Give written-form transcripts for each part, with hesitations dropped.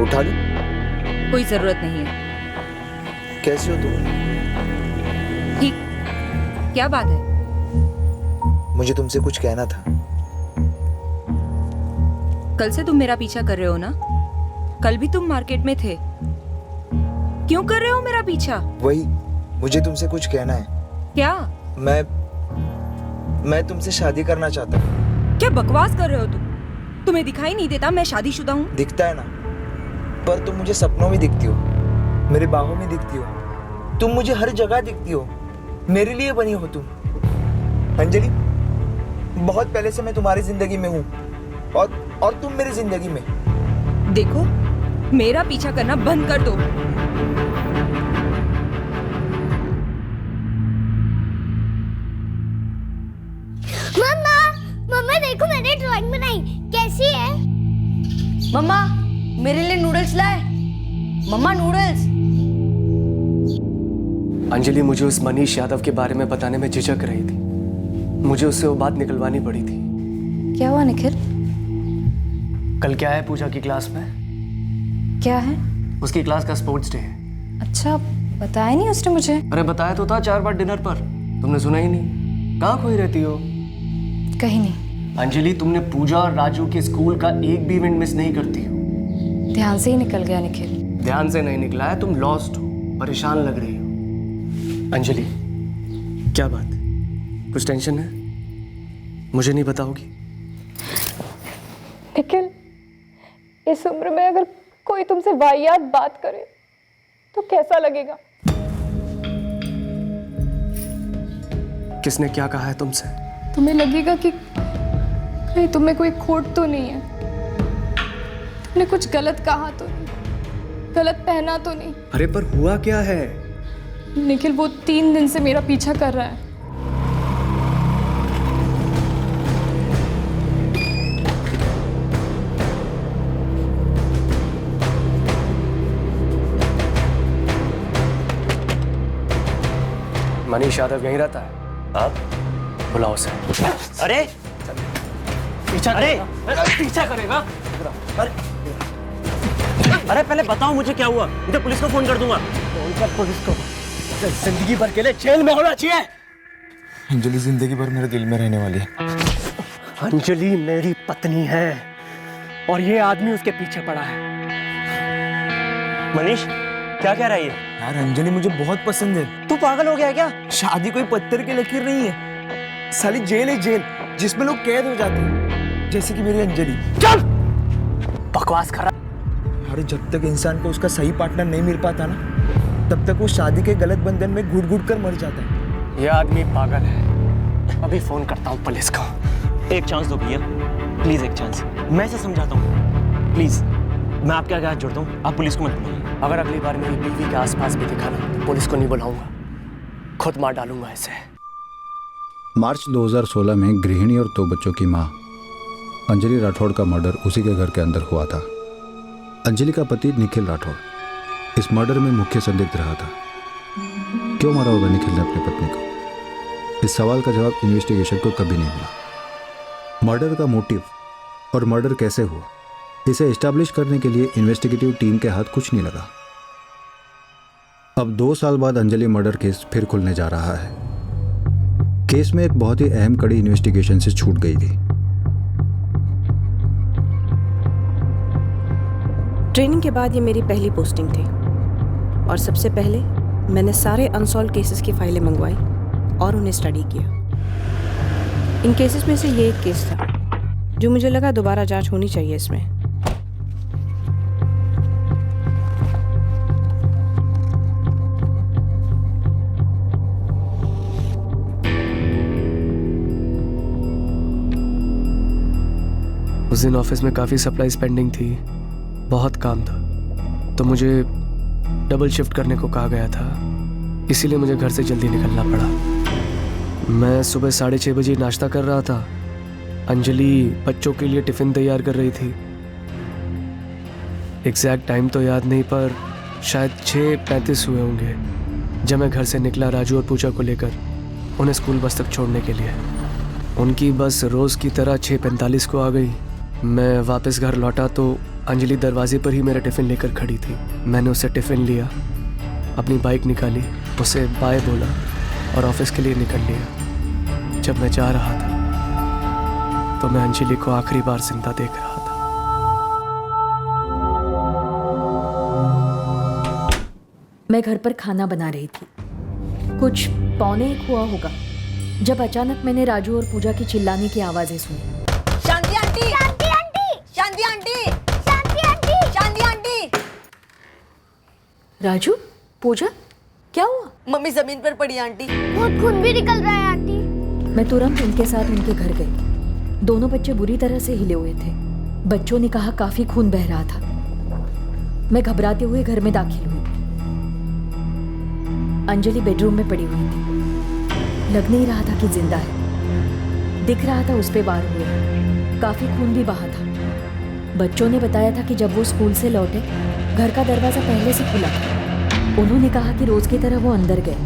उठा लूं? कोई जरूरत नहीं है। कैसी हो तुम? ठीक। क्या बात है? मुझे तुमसे कुछ कहना था। कल से तुम मेरा पीछा कर रहे हो ना? कल भी तुम मार्केट में थे। क्यों कर रहे हो मेरा पीछा? वही, मुझे तुमसे कुछ कहना है। क्या? मैं तुमसे शादी करना चाहता हूँ। क्या बकवास कर रहे हो तुम? तुम्हें दिखाई नहीं देता मैं शादीशुदा हूँ? दिखता है ना, पर तुम मुझे सपनों में दिखती हो, मेरे बाहों में दिखती हो, तुम मुझे हर जगह दिखती हो, मेरे लिए बनी हो तुम। अंजलि, बहुत पहले से मैं तुम्हारी जिंदगी में हूँ और तुम मेरी जिंदगी में। देखो, मेरा पीछा करना बंद कर दो। मम्मा देखो मैंने ड्राइंग बनाई, कैसी है? मम्मा मेरे लिए नूडल्स लाए। मम्मा नूडल्स। अंजलि, मुझे उस मनीष यादव के बारे में बताने में झिझक रही थी। मुझे उससे वो बात निकलवानी पड़ी थी। क्या हुआ निखिल? कल क्या है पूजा की क्लास में? क्या है? उसकी क्लास का स्पोर्ट्स डे है। अच्छा, बताया नहीं उसने मुझे। अरे बताया तो था 4 बार डिनर पर, तुमने सुना ही नहीं। कहाँ खोई रहती हो? कहीं नहीं। अंजलि, तुमने पूजा और राजू के स्कूल का एक भी इवेंट मिस नहीं करती हो। ध्यान से ही निकल गया निखिल। ध्यान से नहीं निकला है, तुम लॉस्ट हो, परेशान लग रही हो। अंजलि, क्या बात? कुछ टेंशन है? मुझे नहीं बताओगी? निखिल, इस उम्र में अगर कोई तुमसे वाहियात बात करे तो कैसा लगेगा? किसने क्या कहा है तुमसे? तुम्हें लगेगा कि कहीं तुम्हें कोई खोट तो नहीं है, तुमने कुछ गलत कहा तो नहीं, गलत पहना तो नहीं। अरे पर हुआ क्या है? निखिल, वो 3 दिन से मेरा पीछा कर रहा है। मनीष यादव यहीं रहता है? आप बुलाओ उसे। अरे पीछा अरे पीछा करेगा? अरे पहले बताओ मुझे क्या हुआ, मैं तो पुलिस को फोन कर दूंगा। फोन कर पुलिस को। जिंदगी भर के लिए जेल में होना चाहिए। अंजलि जिंदगी भर मेरे दिल में रहने वाली है। अंजलि मेरी पत्नी है और ये आदमी उसके पीछे पड़ा है। मनीष क्या कह रहा है ये? यार अंजलि मुझे बहुत पसंद है। तू पागल हो गया है क्या? शादी कोई पत्थर की लकीर नहीं है, साली जेल है जेल, जिसमें लोग कैद हो जाते हैं, जैसे कि मेरी अंजलि। चल बकवास करा। अरे जब तक इंसान को उसका सही पार्टनर नहीं मिल पाता ना, तब तक वो शादी के गलत बंधन में घुट घुट कर मर जाता है। ये आदमी पागल है। अभी फोन करता हूँ पुलिस को। एक चांस दो भैया, प्लीज एक चांस। मैं इसे समझाता हूँ, प्लीज। मैं आपके आगे हाथ जोड़ता हूँ, आप पुलिस को मत बुलाइए। अगर अगली बार मेरी बीवी के आसपास भी दिखा ना, तो पुलिस को नहीं बुलाऊंगा, खुद मार डालूंगा इसे। मार्च 2016 में गृहिणी और 2 बच्चों की मां अंजलि राठौड़ का मर्डर उसी के घर के अंदर हुआ था। अंजलि का पति निखिल राठौड़ इस मर्डर में मुख्य संदिग्ध रहा था। क्यों मारा होगा निखिल ने अपनी पत्नी को? इस सवाल का जवाब इन्वेस्टिगेशन को कभी नहीं मिला। मर्डर का मोटिव और मर्डर कैसे हुआ, इसे एस्टैब्लिश करने के लिए इन्वेस्टिगेटिव टीम के हाथ कुछ नहीं लगा। अब 2 साल बाद अंजलि मर्डर केस फिर खुलने जा रहा है। केस में एक बहुत ही अहम कड़ी इन्वेस्टिगेशन से छूट गई थी। ट्रेनिंग के बाद ये मेरी पहली पोस्टिंग थी और सबसे पहले मैंने सारे अनसॉल्व केसेस की फाइलें मंगवाई और उन्हें स्टडी किया। इन केसेस में से ये एक केस था जो मुझे लगा दोबारा जांच होनी चाहिए इसमें। उस दिन ऑफिस में काफ़ी सप्लाईज पेंडिंग थी, बहुत काम था, तो मुझे डबल शिफ्ट करने को कहा गया था, इसीलिए मुझे घर से जल्दी निकलना पड़ा। मैं सुबह 6:30 बजे नाश्ता कर रहा था, अंजलि बच्चों के लिए टिफ़िन तैयार कर रही थी। एग्जैक्ट टाइम तो याद नहीं, पर शायद 6:35 हुए होंगे जब मैं घर से निकला राजू और पूजा को लेकर उन्हें स्कूल बस तक छोड़ने के लिए। उनकी बस रोज़ की तरह 6:45 को आ गई मैं वापस घर लौटा तो अंजलि दरवाजे पर ही मेरा टिफ़िन लेकर खड़ी थी। मैंने उससे टिफ़िन लिया, अपनी बाइक निकाली, उसे बाय बोला और ऑफिस के लिए निकल लिया। जब मैं जा रहा था तो मैं अंजलि को आखिरी बार जिंदा देख रहा था। मैं घर पर खाना बना रही थी, कुछ 12:45 हुआ होगा, जब अचानक मैंने राजू और पूजा की चिल्लाने की आवाजें सुनी। शांति आंटी, शांति आंटी, शांति आंटी, शांति आंटी, शांति आंटी। राजू, पूजा, क्या हुआ? मम्मी जमीन पर पड़ी आंटी। बहुत खून भी निकल रहा है आंटी। मैं तुरंत उनके साथ उनके घर गई। दोनों बच्चे बुरी तरह से हिले हुए थे। बच्चों ने कहा काफी खून बह रहा था। मैं घबराते हुए घर में दाखिल हुई। अंजलि बेडरूम में पड़ी हुई थी। लग नहीं रहा था कि जिंदा है। दिख रहा था उस पे वार हुए, काफी खून भी बहा था। बच्चों ने बताया था कि जब वो स्कूल से लौटे, घर का दरवाजा पहले से खुला था। उन्होंने कहा कि रोज की तरह वो अंदर गए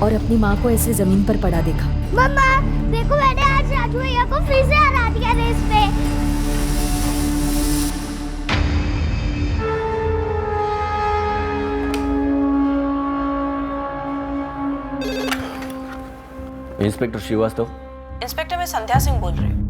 और अपनी माँ को ऐसे जमीन पर पड़ा देखा। मम्मा, देखो मैंने आज राजू भैया को फिर से हरा दिया रेस पे। इंस्पेक्टर श्रीवास्तव। इंस्पेक्टर, मैं संध्या सिंह बोल रही हूँ।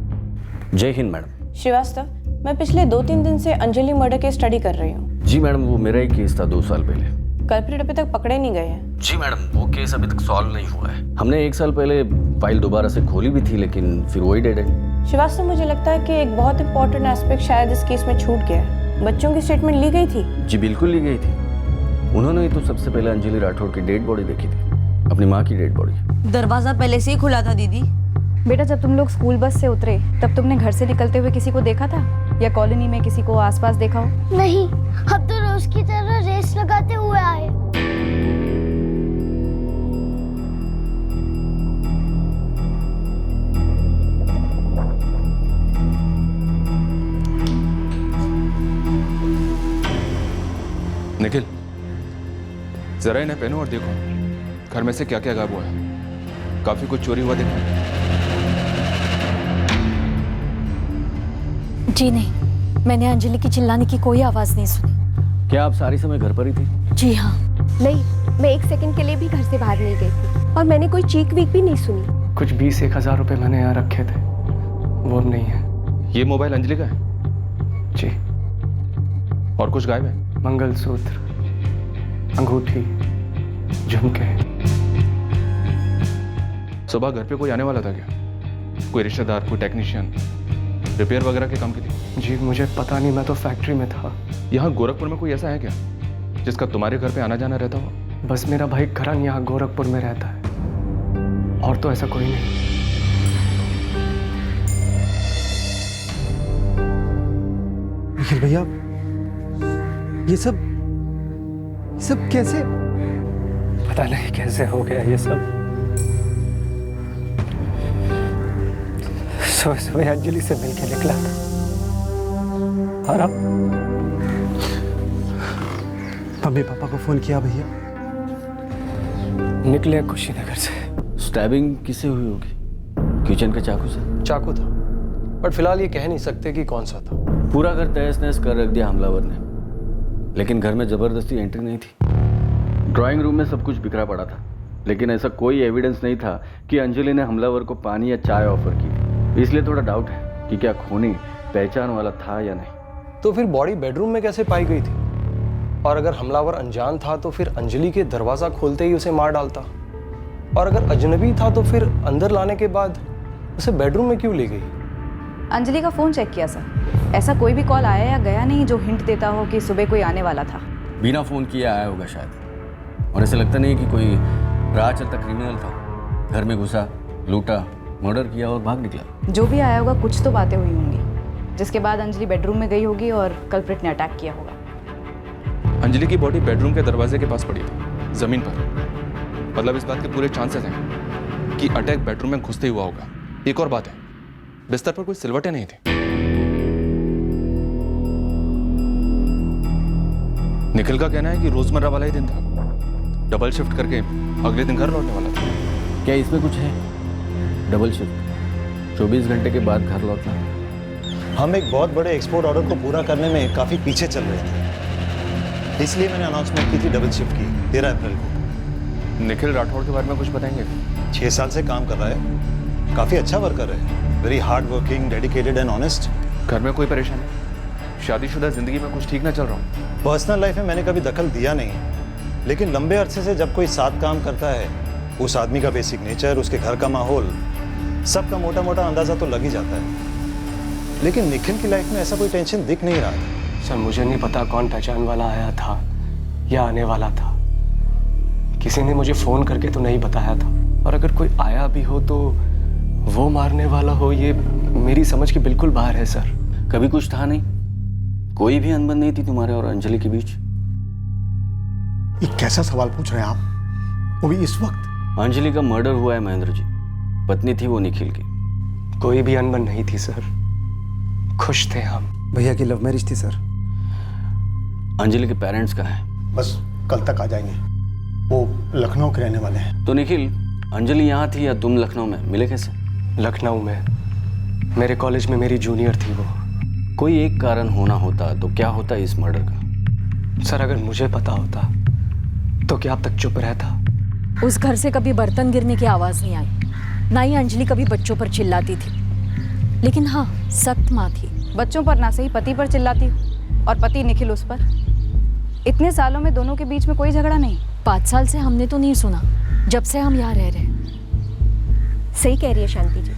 जय हिंद मैडम। श्रीवास्तव, मैं पिछले 2-3 दिन से अंजलि मर्डर की स्टडी कर रही हूँ। जी मैडम, वो मेरा ही केस था 2 साल पहले। कल्प्रिट अभी तक पकड़े नहीं गए हैं। जी मैडम, वो केस अभी तक सॉल्व नहीं हुआ है। हमने 1 साल पहले फाइल दोबारा से खोली भी थी, लेकिन फिर वही डेड एंड। श्रीवास्तव, मुझे लगता है कि एक बहुत इंपॉर्टेंट एस्पेक्ट शायद इस केस में छूट गया है। बच्चों की स्टेटमेंट ली गई थी? जी बिल्कुल ली गई थी। उन्होंने ही तो सबसे पहले अंजलि राठौड़ की डेड बॉडी देखी थी, अपनी माँ की डेड बॉडी। दरवाजा पहले से ही खुला था दीदी। बेटा, जब तुम लोग स्कूल बस से उतरे तब तुमने घर से निकलते हुए किसी को देखा था या कॉलोनी में किसी को आसपास देखा हो? नहीं, हम तो रोज की तरह रेस लगाते हुए आए। निखिल, जरा इन्हें पहनो और देखो घर में से क्या क्या गायब हुआ है। काफी कुछ चोरी हुआ देखो। जी नहीं, मैंने अंजलि की चिल्लाने की कोई आवाज नहीं सुनी। क्या आप सारी समय घर पर ही थी? जी हाँ। नहीं, मैं 1 सेकंड के लिए भी घर से बाहर नहीं गई थी और मैंने कोई चीख वीख भी नहीं सुनी। कुछ 20-1,000 रुपए मैंने यहाँ रखे थे, वो अब नहीं है। ये मोबाइल अंजलि का है? जी। और कुछ गायब है? मंगलसूत्र, अंगूठी, झुमके। सुबह घर पे कोई आने वाला था क्या? कोई रिश्तेदार, कोई टेक्नीशियन, रिपेयर वगैरह के काम की थी? जी मुझे पता नहीं, मैं तो फैक्ट्री में था। यहाँ गोरखपुर में कोई ऐसा है क्या जिसका तुम्हारे घर पे आना जाना रहता हो? बस मेरा भाई करण यहाँ गोरखपुर में रहता है, और तो ऐसा कोई नहीं। निखिल भैया, ये सब कैसे? पता नहीं कैसे हो गया ये सब। सुबह अंजलि से मिलके निकला था और अब मम्मी पापा को फोन किया भैया? निकले कुशीनगर से। स्टैबिंग किससे हुई होगी? किचन के चाकू से? चाकू था, बट फिलहाल ये कह नहीं सकते कि कौन सा था। पूरा घर तहस नहस कर रख दिया हमलावर ने, लेकिन घर में जबरदस्ती एंट्री नहीं थी। ड्राइंग रूम में सब कुछ बिखरा पड़ा था, लेकिन ऐसा कोई एविडेंस नहीं था कि अंजलि ने हमलावर को पानी या चाय ऑफर की थी। इसलिए थोड़ा डाउट है कि क्या खूनी पहचान वाला था या नहीं। तो फिर बॉडी बेडरूम में कैसे पाई गई थी? और अगर हमलावर अनजान था तो फिर अंजलि के दरवाजा खोलते ही उसे मार डालता, और अगर अजनबी था तो फिर अंदर लाने के बाद उसे बेडरूम में क्यों ले गई? अंजलि का फोन चेक किया सर, ऐसा कोई भी कॉल आया या गया नहीं जो हिंट देता हो कि सुबह कोई आने वाला था। बिना फोन किए आया होगा शायद, और ऐसा लगता नहीं कि कोई राह चलता क्रिमिनल था। घर में घुसा, लूटा, मर्डर किया और भाग निकला। जो भी आया होगा कुछ तो बातें हुई होंगी, जिसके बाद अंजलि बेडरूम में गई होगी और कल्प्रिट ने अटैक किया होगा। अंजलि की बॉडी बेडरूम के दरवाजे के पास पड़ी थी, जमीन पर। मतलब इस बात के पूरे चांसेस हैं कि अटैक बेडरूम में घुसते ही हुआ होगा। एक और बात है, बिस्तर पर कोई सिलवटें नहीं थी। निखिल का कहना है कि रोजमर्रा वाला ही दिन था, डबल शिफ्ट करके अगले दिन घर लौटने वाला था। क्या इसमें कुछ है? डबल शिफ्ट, 24 घंटे के बाद घर लौटना। हम एक बहुत बड़े एक्सपोर्ट ऑर्डर को पूरा करने में काफ़ी पीछे चल रहे थे, इसलिए मैंने अनाउंसमेंट की थी डबल शिफ्ट की 13 अप्रैल को। निखिल राठौड़ के बारे में कुछ बताएंगे? 6 साल से काम कर रहा है, काफ़ी अच्छा वर्कर है, very hard working, dedicated and honest. घर में कोई परेशानी? शादीशुदा जिंदगी में कुछ ठीक ना चल रहा हूँ? पर्सनल लाइफ में मैंने कभी दखल दिया नहीं, लेकिन लंबे अरसे से जब कोई साथ काम करता है, उस आदमी का बेसिक नेचर, उसके घर का माहौल, सबका मोटा मोटा अंदाजा तो लग ही जाता है। लेकिन निखिल की लाइफ में ऐसा कोई टेंशन दिख नहीं रहा था। सर मुझे नहीं पता कौन पहचान वाला आया था या आने वाला था। किसी ने मुझे फोन करके तो नहीं बताया था, और अगर कोई आया भी हो तो वो मारने वाला हो, ये मेरी समझ के बिल्कुल बाहर है सर। कभी कुछ था नहीं? कोई भी अनबन नहीं थी तुम्हारे और अंजलि के बीच? ये कैसा सवाल पूछ रहे हैं आप, वो भी इस वक्त? अंजलि का मर्डर हुआ है महेंद्र जी, पत्नी थी वो निखिल की। कोई भी अनबन नहीं थी सर, खुश थे हम। भैया की लव मैरिज थी सर। अंजलि के पेरेंट्स कहाँ हैं? बस कल तक आ जाएंगे, वो लखनऊ के रहने वाले हैं। तो निखिल, अंजलि यहाँ थी या तुम लखनऊ में? मिले कैसे? लखनऊ में, मेरे कॉलेज में मेरी जूनियर थी वो। कोई एक कारण होना होता तो क्या होता इस मर्डर का? सर अगर मुझे पता होता तो क्या अब तक चुप रहता? उस घर से कभी बर्तन गिरने की आवाज़ नहीं आई, ना ही अंजलि कभी बच्चों पर चिल्लाती थी। लेकिन हाँ, सख्त माँ थी। बच्चों पर ना सही पति पर चिल्लाती हूँ, और पति निखिल उस पर। इतने सालों में दोनों के बीच में कोई झगड़ा नहीं। 5 साल से हमने तो नहीं सुना, जब से हम यहाँ रह रहे हैं। सही कह रही है शांति जी,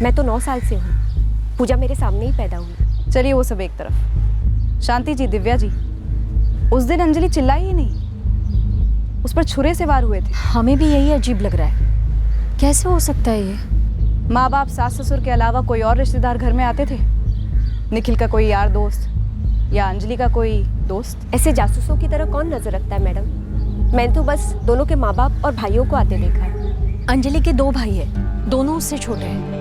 मैं तो 9 साल से हूँ, पूजा मेरे सामने ही पैदा हुई। चलिए वो सब एक तरफ। शांति जी, दिव्या जी, उस दिन अंजलि चिल्लाई ही नहीं, उस पर छुरे से वार हुए थे। हमें भी यही अजीब लग रहा है, कैसे हो सकता है ये? माँ बाप सास ससुर के अलावा कोई और रिश्तेदार घर में आते थे? निखिल का कोई यार दोस्त या अंजलि का कोई दोस्त? ऐसे जासूसों की तरह कौन नजर रखता है मैडम? मैंने तो बस दोनों के माँ बाप और भाइयों को आते देखा है। अंजलि के 2 भाई हैं, दोनों उससे छोटे हैं।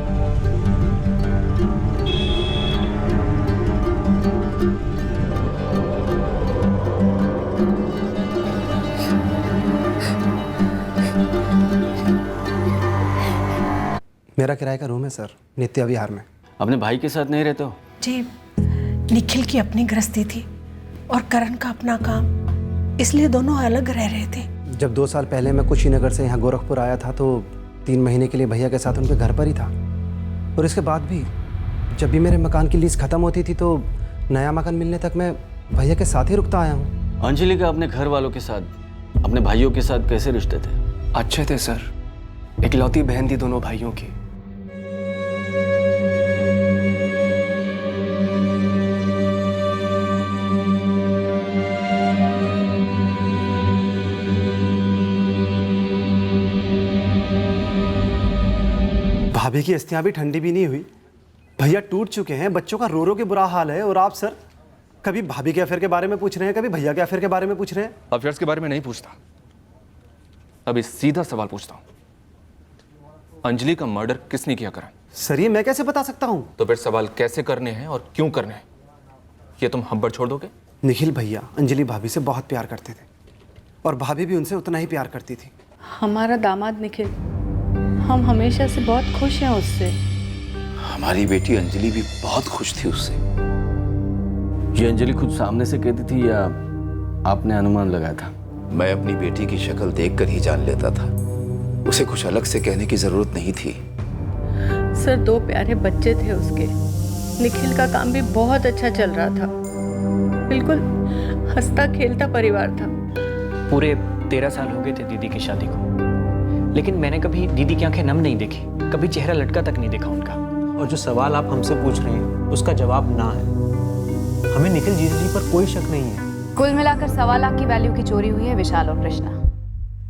मेरा किराए का रूम है सर, नित्या विहार में। अपने भाई के साथ नहीं रहते हो? जी, निखिल की अपनी गृहस्थी थी और करण का अपना काम, इसलिए दोनों अलग रह रहे थे। जब 2 साल पहले मैं कुशीनगर से यहाँ गोरखपुर आया था तो 3 महीने के लिए भैया के साथ उनके घर पर ही था। और इसके बाद भी जब भी मेरे मकान की लीज खत्म होती थी तो नया मकान मिलने तक मैं भैया के साथ ही रुकता आया हूँ। अंजलि का अपने घर वालों के साथ, अपने भाइयों के साथ कैसे रिश्ते थे? अच्छे थे सर, इकलौती बहन थी दोनों भाइयों की। भाभी की अस्थियां भी ठंडी भी नहीं हुई, भैया टूट चुके हैं, बच्चों का रो रो के बुरा हाल है, और आप सर कभी भाभी के अफेयर के बारे में पूछ रहे हैं, कभी भैया के अफेयर के बारे में पूछ रहे हैं। अफेयर्स के बारे में नहीं पूछता, अभी सीधा सवाल पूछता हूं, अंजलि का मर्डर किसने किया? करण। सर ये मैं कैसे बता सकता हूं? तो फिर सवाल कैसे करने हैं और क्यों करने हैं, ये तुम हम पर छोड़ दोगे? निखिल भैया अंजलि भाभी से बहुत प्यार करते थे, और भाभी भी उनसे उतना ही प्यार करती थी। हमारा दामाद निखिल, हम हमेशा से बहुत खुश हैं उससे। हमारी बेटी अंजलि भी बहुत खुश थी उससे। ये अंजलि खुद सामने से कहती थी या आपने अनुमान लगाया था? मैं अपनी बेटी की शक्ल देखकर ही जान लेता था, उसे कुछ अलग से कहने की जरूरत नहीं थी। सर 2 प्यारे बच्चे थे उसके, निखिल का काम भी बहुत अच्छा चल रहा था, बिल्कुल हंसता खेलता परिवार था। पूरे 13 साल हो गए थे दीदी की शादी को, लेकिन मैंने कभी दीदी की आंखें नम नहीं देखी, कभी चेहरा लटका तक नहीं देखा उनका। और जो सवाल आप हमसे पूछ रहे हैं उसका जवाब ना है। हमें निखिल जीजा जी पर कोई शक नहीं है। कुल मिलाकर 1.25 लाख की वैल्यू की चोरी हुई है विशाल और कृष्णा,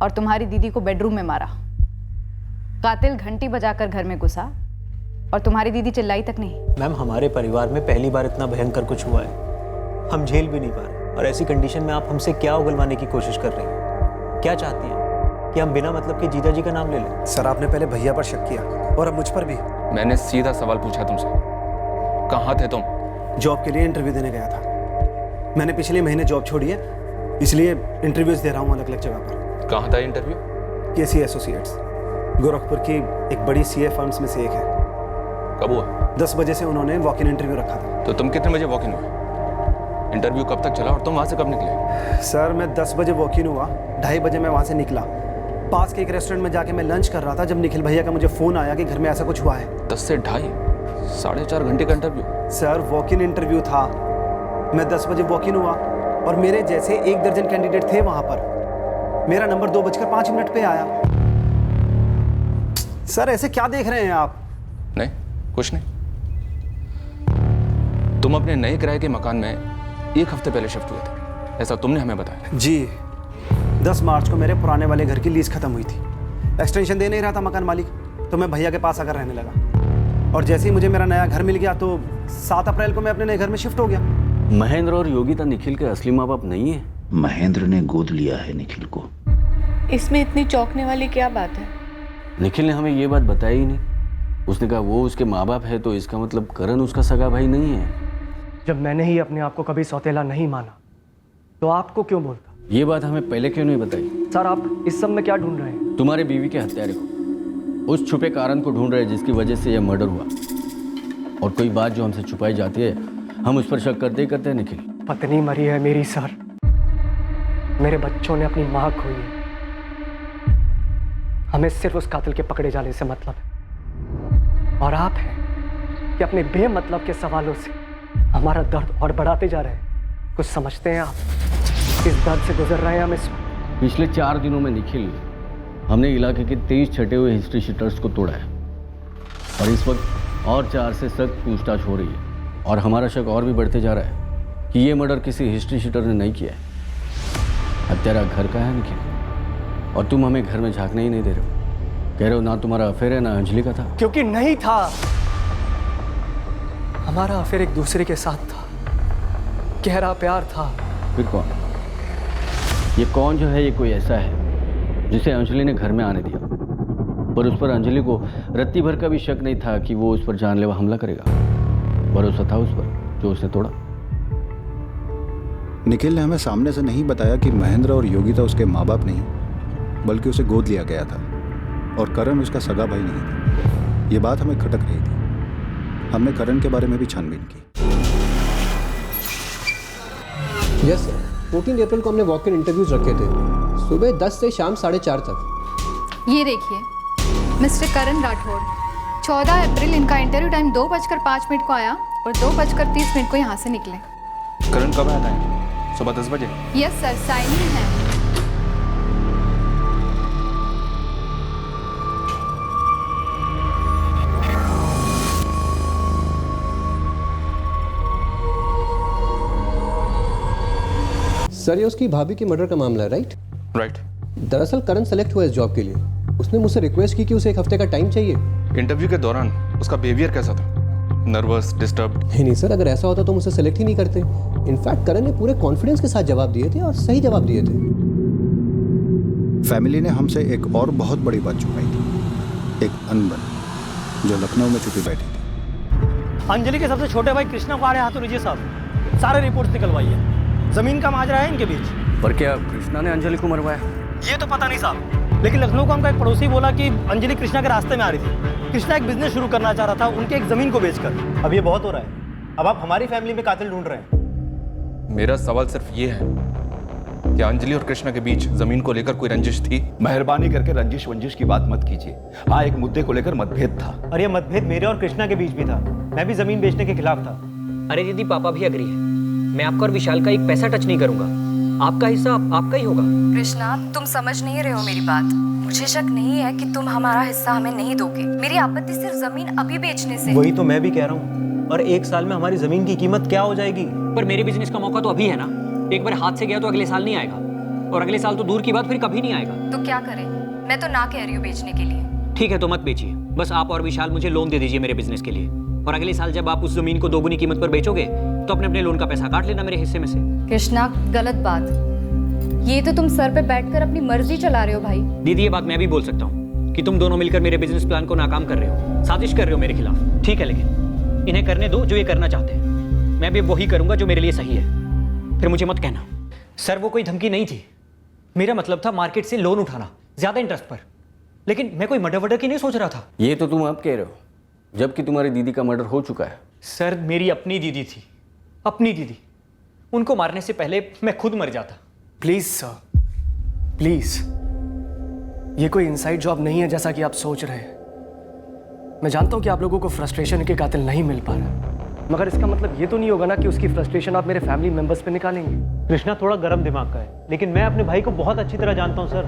और तुम्हारी दीदी को बेडरूम में मारा। कातिल घंटी बजाकर घर में घुसा और तुम्हारी दीदी चिल्लाई तक नहीं। मैम हमारे परिवार में पहली बार इतना भयंकर कुछ हुआ है, हम झेल भी नहीं पा रहे, और ऐसी कंडीशन में आप हमसे क्या उगलवाने की कोशिश कर रहे हैं? क्या चाहती हैं कि हम बिना मतलब के जीजा जी का नाम ले लें? सर आपने पहले भैया पर शक किया और अब मुझ पर भी। मैंने सीधा सवाल पूछा तुमसे, कहाँ थे तुम? जॉब के लिए इंटरव्यू देने गया था। मैंने पिछले महीने जॉब छोड़ी है, इसलिए इंटरव्यूज दे रहा हूँ अलग अलग जगह पर। कहाँ था इंटरव्यू? केसी एसोसिएट्स, गोरखपुर की एक बड़ी सीए फर्म्स में से एक है। कब हुआ? 10 बजे से उन्होंने वॉक इन इंटरव्यू रखा था। तो तुम कितने बजे वॉक इन हुए? इंटरव्यू कब तक चला और तुम वहाँ से कब निकले? सर मैं 10 बजे वॉक इन हुआ, 2:30 बजे मैं वहाँ से निकला। पास के एक रेस्टोरेंट में जाके मैं लंच कर रहा था जब निखिल भैया का मुझे फ़ोन आया कि घर में ऐसा कुछ हुआ है। 10 से 2.5 4.5 घंटे का interview? Sir walk in interview था, मैं 10 बजे वॉक इन हुआ और मेरे जैसे 1 दर्जन कैंडिडेट थे वहाँ पर। मेरा नंबर 2:05 पे आया। सर ऐसे क्या देख रहे हैं आप? नहीं, कुछ नहीं। तुम अपने नए किराए के मकान में 1 हफ्ते पहले शिफ्ट हुए थे, ऐसा तुमने हमें बताया। जी, 10 मार्च को मेरे पुराने वाले घर की लीज खत्म हुई थी। एक्सटेंशन दे नहीं रहा था मकान मालिक, तो मैं भैया के पास आकर रहने लगा। और जैसे ही मुझे मेरा नया घर मिल गया तो 7 अप्रैल को मैं अपने नए घर में शिफ्ट हो गया। महेंद्र और योगिता निखिल के असली माँ बाप नहीं है? महेंद्र ने गोद लिया है निखिल को। इसमें इतनी चौंकने वाली क्या बात है? निखिल ने हमें ये बात बताई ही नहीं। उसने कहा वो उसके माँ बाप है, तो इसका मतलब करण उसका सगा भाई नहीं है। जब मैंने ही अपने आप को कभी सौतेला नहीं माना तो आपको क्यों बोलता? ये बात हमें पहले क्यों नहीं बताई? सर आप इस सब में क्या ढूंढ रहे हैं? तुम्हारे बीवी के हत्यारे को, उस छुपे कारण को ढूंढ रहे हैं जिसकी वजह से यह मर्डर हुआ। और कोई बात जो हमसे छुपाई जाती है हम उस पर शक करते ही करते हैं निखिल। पत्नी मरी है मेरी सर, मेरे बच्चों ने अपनी माँ खोई है। हमें सिर्फ उस कातिल के पकड़े जाने से मतलब है, और आप हैं कि अपने बेमतलब के सवालों से हमारा दर्द और बढ़ाते जा रहे हैं। कुछ समझते हैं आप? इस दर्द से गुजर रहे हैं हम इस वक्त। पिछले 4 दिनों में निखिल हमने इलाके के 23 छटे हुए हिस्ट्री शीटर्स को तोड़ा है, और इस वक्त और 4 से सख्त पूछताछ हो रही है। और हमारा शक और भी बढ़ते जा रहा है कि ये मर्डर किसी हिस्ट्री शीटर ने नहीं किया है। हत्यारा घर का है निखिल, और तुम हमें घर में झांकने ही नहीं दे रहे हो। कह रहे हो ना तुम्हारा अफेयर है ना अंजलि का था। क्योंकि नहीं था। हमारा अफेयर एक दूसरे के साथ था, गहरा प्यार था। फिर कौन? ये कौन जो है, ये कोई ऐसा है जिसे अंजलि ने घर में आने दिया, पर उस पर अंजलि को रत्ती भर का भी शक नहीं था कि वो उस पर जानलेवा हमला करेगा। भरोसा था उस पर जो उसने तोड़ा। निखिल ने हमें सामने से नहीं बताया कि महेंद्र और योगिता उसके माँ बाप नहीं, बल्कि उसे गोद लिया गया था, और करण उसका सगा भाई नहीं था। ये बात हमें खटक रही थी। हमने करण के बारे में भी छानबीन की। यस सर, 14 अप्रैल को हमने वॉक इन इंटरव्यूज रखे थे, सुबह 10 से शाम 4:30 तक। ये देखिए मिस्टर करण राठौड़, 14 अप्रैल इनका इंटरव्यू टाइम 2:05 को आया और 2:30 को यहाँ से निकले। करण कब आया था? सुबह 10 बजे? यस सर, साइनिंग है। सर ये उसकी भाभी के मर्डर का मामला है, राइट? राइट। दरअसल करण सेलेक्ट हुआ इस जॉब के लिए। उसने मुझसे रिक्वेस्ट की कि उसे 1 हफ्ते का टाइम चाहिए। इंटरव्यू के दौरान उसका बिहेवियर कैसा था? Nervous, disturbed? नहीं सर, अगर ऐसा होता तो मुझसे सेलेक्ट ही नहीं करते। इनफैक्ट करण ने पूरे कॉन्फिडेंस के साथ जवाब दिए थे, और सही जवाब दिए थे। फैमिली ने हमसे एक और बहुत बड़ी बात छुपाई थी। एक अनबन जो लखनऊ में छुपी बैठी थी। अंजलि के सबसे छोटे भाई कृष्णा को आ रहे हाथों लीजिए साहब, सारे रिपोर्ट्स निकलवाई है। जमीन का माजरा है इनके बीच। पर क्या कृष्णा ने अंजलि को मरवाया? ये तो पता नहीं साहब, लेकिन लखनऊ का हमका एक पड़ोसी बोला कि अंजलि कृष्णा के रास्ते में आ रही थी। कृष्णा एक बिजनेस शुरू करना चाह रहा था उनके एक जमीन को बेचकर। अब ये बहुत हो रहा है। अब आप हमारी फैमिली में कातिल ढूंढ रहे हैं। मेरा सवाल सिर्फ ये है कि अंजलि और कृष्णा के बीच जमीन को लेकर कोई रंजिश थी? मेहरबानी करके रंजिश वंजिश की बात मत कीजिए। हाँ, एक मुद्दे को लेकर मतभेद था। और ये मतभेद मेरे और कृष्णा के बीच भी था। मैं भी जमीन बेचने के खिलाफ था। अरे दीदी, पापा भी अग्री है। मैं आपका और विशाल का 1 पैसा टच नहीं करूंगा। आपका हिस्सा आपका ही होगा। कृष्णा, तुम समझ नहीं रहे हो मेरी बात। मुझे शक नहीं है कि तुम हमारा हिस्सा हमें नहीं दोगे। मेरी आपत्ति सिर्फ जमीन अभी बेचने से। वही तो मैं भी कह रहा हूँ। और 1 साल में हमारी जमीन की कीमत क्या हो जाएगी? पर मेरे बिजनेस का मौका तो अभी है ना। एक बार हाथ से गया तो अगले साल नहीं आएगा, और अगले साल तो दूर की बात, फिर कभी नहीं आएगा। तो क्या करें? मैं तो ना कह रही हूँ बेचने के लिए। ठीक है तो मत बेचिए। बस आप और विशाल मुझे लोन दे दीजिए मेरे बिजनेस के लिए, और अगले साल जब आप उस जमीन को 2 गुनी कीमत पर बेचोगे तो अपने अपने लोन का पैसा काट लेना मेरे हिस्से में से। कृष्णा, गलत बात। ये तो तुम सर पे बैठकर अपनी मर्जी चला रहे हो भाई। दीदी, ये बात मैं भी बोल सकता हूँ कि तुम दोनों मिलकर मेरे बिजनेस प्लान को नाकाम कर रहे हो, साजिश कर रहे हो मेरे खिलाफ। ठीक है, लेकिन इन्हें करने दो जो ये करना चाहते हैं। मैं भी वही करूंगा जो मेरे लिए सही है। फिर मुझे मत कहना। सर, वो कोई धमकी नहीं थी। मेरा मतलब था मार्केट से लोन उठाना, ज्यादा इंटरेस्ट पर। लेकिन मैं कोई मर्डर वर्डर की नहीं सोच रहा था। ये तो तुम अब कह रहे हो, जबकि तुम्हारी दीदी का मर्डर हो चुका है। सर मेरी अपनी दीदी थी, अपनी दीदी। उनको मारने से पहले मैं खुद मर जाता। प्लीज सर, प्लीज, ये कोई इनसाइड जॉब नहीं है जैसा कि आप सोच रहे हैं। मैं जानता हूं कि आप लोगों को फ्रस्ट्रेशन के कातिल नहीं मिल पा रहा, मगर इसका मतलब ये तो नहीं होगा ना कि उसकी फ्रस्ट्रेशन आप मेरे फैमिली मेंबर्स पे निकालेंगे। कृष्णा थोड़ा गर्म दिमाग का है, लेकिन मैं अपने भाई को बहुत अच्छी तरह जानता हूँ सर।